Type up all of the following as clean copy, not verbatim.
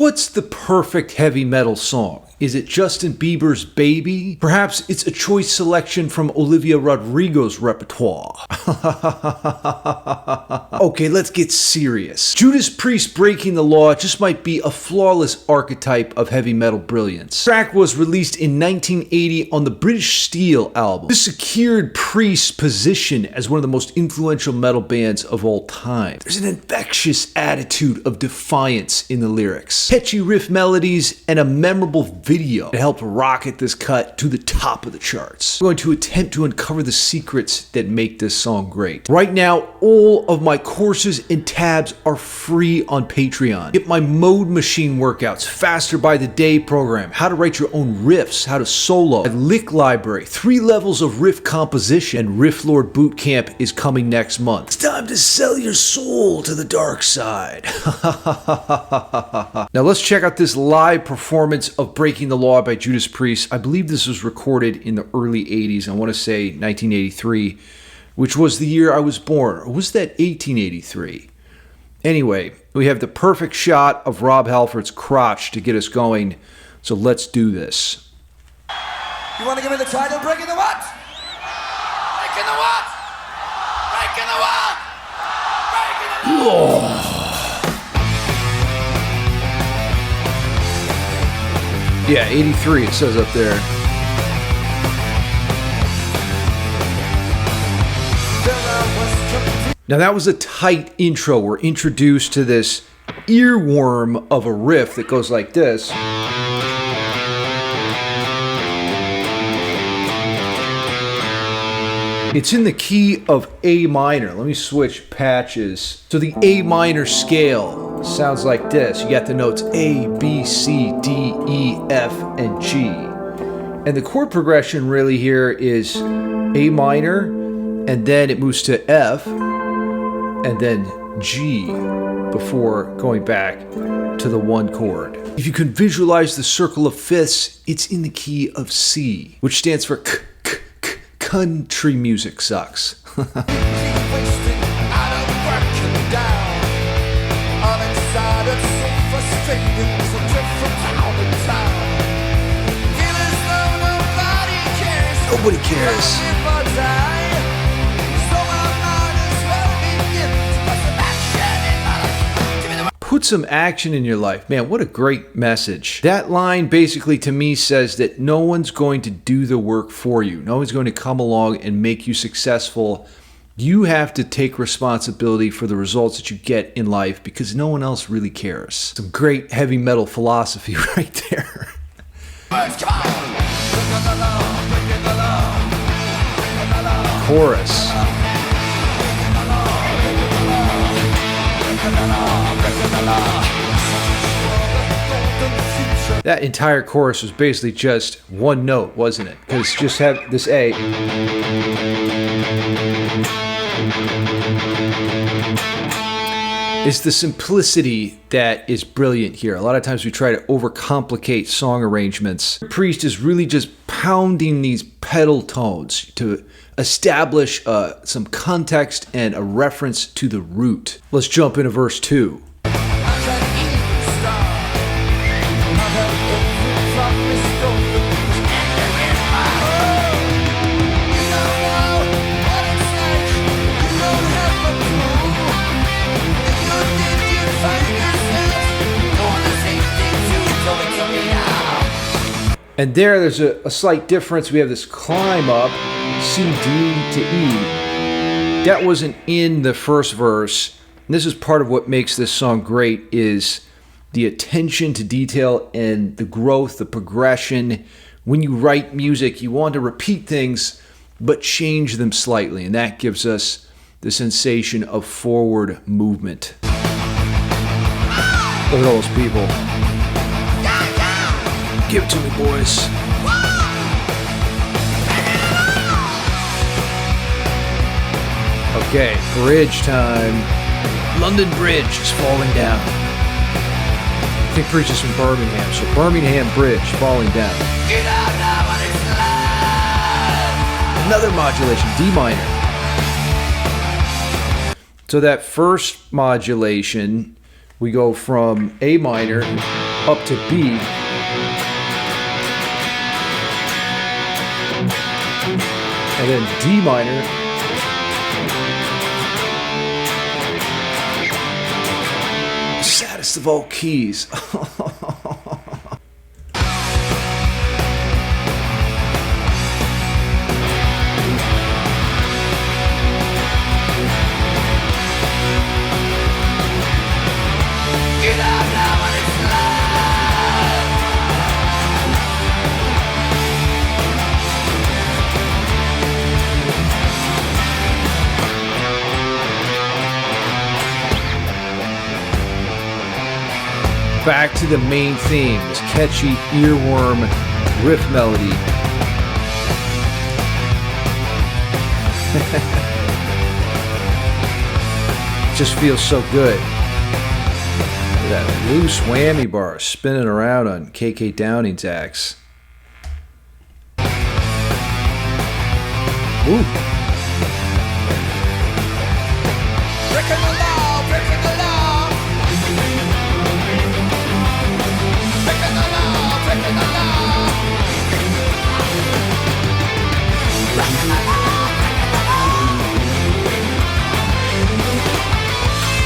What's the perfect heavy metal song? Is it Justin Bieber's Baby? Perhaps it's a choice selection from Olivia Rodrigo's repertoire. Okay, let's get serious. Judas Priest Breaking the Law just might be a flawless archetype of heavy metal brilliance. The track was released in 1980 on the British Steel album. This secured Priest's position as one of the most influential metal bands of all time. There's an infectious attitude of defiance in the lyrics, catchy riff melodies, and a memorable video that helped rocket this cut to the top of the charts. I'm going to attempt to uncover the secrets that make this song great. Right now, all of my courses and tabs are free on Patreon. Get my Mode Machine workouts, Faster by the Day program, how to write your own riffs, how to solo, a lick library, 3 levels of riff composition, and Riff Lord Bootcamp is coming next month. It's time to sell your soul to the dark side. Now let's check out this live performance of Breaking the Law by Judas Priest. I believe this was recorded in the early 80s. I want to say 1983, which was the year I was born. Or was that 1883? Anyway, we have the perfect shot of Rob Halford's crotch to get us going. So let's do this. You want to give me the title? Breaking the what? Breaking the what? Breaking the what? Breaking the law. Yeah, 83 it says up there. Now that was a tight intro. We're introduced to this earworm of a riff that goes like this. It's in the key of A minor. Let me switch patches. So the A minor scale sounds like this. You got the notes A, B, C, D, E, F, and G. And the chord progression really here is A minor, and then it moves to F, and then G before going back to the 1 chord. If you can visualize the circle of fifths, it's in the key of C, which stands for country music sucks. Nobody cares. Put some action in your life. Man, what a great message. That line basically to me says that no one's going to do the work for you. No one's going to come along and make you successful. You have to take responsibility for the results that you get in life because no one else really cares. Some great heavy metal philosophy right there. Chorus. That entire chorus was basically just one note, wasn't it? Because just had this A. It's the simplicity that is brilliant here. A lot of times we try to overcomplicate song arrangements. Priest is really just pounding these pedal tones to establish some context and a reference to the root. Let's jump into verse 2. And there's a slight difference. We have this climb up, C, D to E. That wasn't in the first verse. And this is part of what makes this song great is the attention to detail and the growth, the progression. When you write music, you want to repeat things, but change them slightly. And that gives us the sensation of forward movement. Look at all those people. Give it to me, boys. Okay, bridge time. London Bridge is falling down. I think Preist is from Birmingham, so Birmingham Bridge falling down. Another modulation, D minor. So that first modulation, we go from A minor up to B. And then D minor. Saddest of all keys. Back to the main theme, this catchy earworm riff melody. Just feels so good. That loose whammy bar spinning around on KK Downing's axe. Ooh. Breaking the law, breaking the law. Breaking the law, breaking the law. Breaking the law, breaking the law.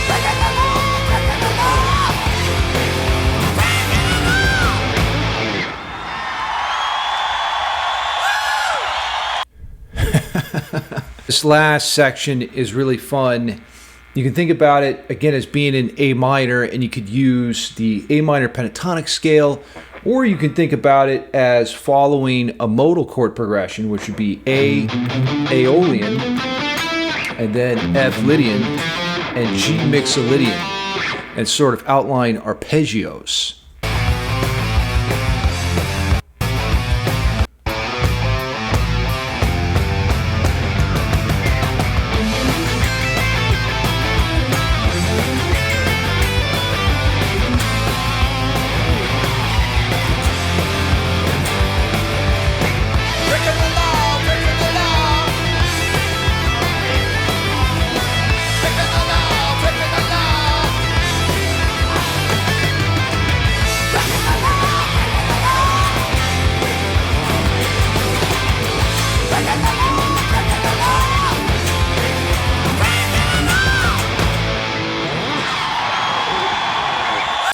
Breaking the law, breaking the law. Breaking the law. This last section is really fun. You can think about it again as being in A minor, and you could use the A minor pentatonic scale, or you can think about it as following a modal chord progression, which would be A, Aeolian, and then F Lydian, and G Mixolydian, and sort of outline arpeggios.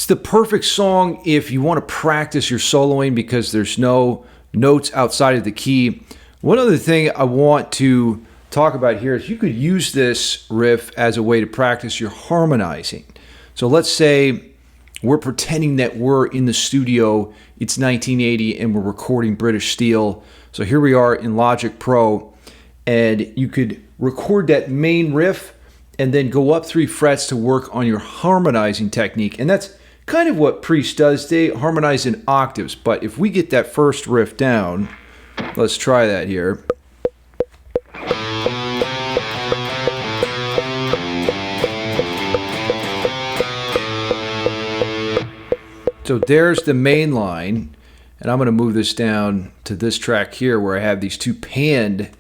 The perfect song if you want to practice your soloing because there's no notes outside of the key. One other thing I want to talk about here is you could use this riff as a way to practice your harmonizing. So let's say we're pretending that we're in the studio, it's 1980 and we're recording British Steel. So here we are in Logic Pro, and you could record that main riff and then go up 3 frets to work on your harmonizing technique. And that's kind of what Preist does. They harmonize in octaves, but if we get that first riff down, let's try that here. So there's the main line, and I'm going to move this down to this track here where I have these 2 panned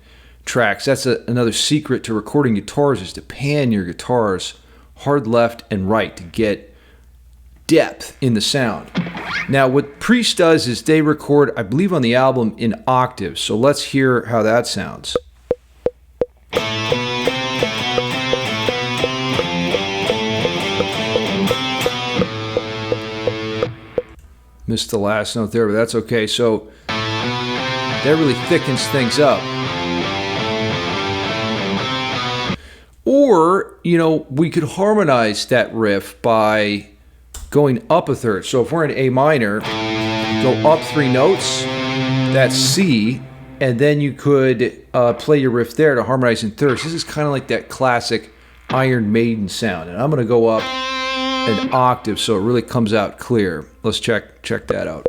tracks. That's another secret to recording guitars, is to pan your guitars hard left and right to get depth in the sound. Now what Preist does is they record, I believe on the album, in octaves. So let's hear how that sounds. Missed the last note there, but that's okay. So that really thickens things up. Or, you know, we could harmonize that riff by going up a third. So if we're in A minor, go up 3 notes, that's C, and then you could play your riff there to harmonize in thirds. This is kind of like that classic Iron Maiden sound. And I'm going to go up an octave so it really comes out clear. Let's check that out.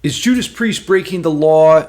Is Judas Priest Breaking the Law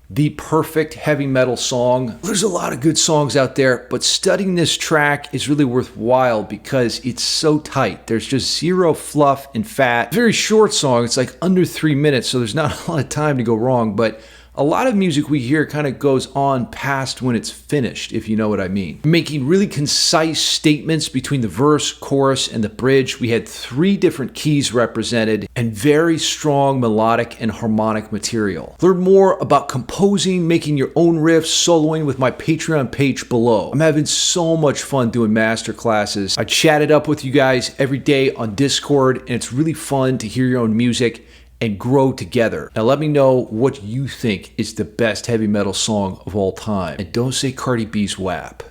the perfect heavy metal song? There's a lot of good songs out there, but studying this track is really worthwhile because it's so tight. There's just zero fluff and fat. Very short song. It's like under 3 minutes, so there's not a lot of time to go wrong, but A lot of music we hear kind of goes on past when it's finished, if you know what I mean. Making really concise statements between the verse, chorus, and the bridge. We had 3 different keys represented and very strong melodic and harmonic material. Learn more about composing, making your own riffs, soloing with my Patreon page below. I'm having so much fun doing master classes. I chat it up with you guys every day on Discord, and it's really fun to hear your own music and grow together. Now let me know what you think is the best heavy metal song of all time. And don't say Cardi B's WAP.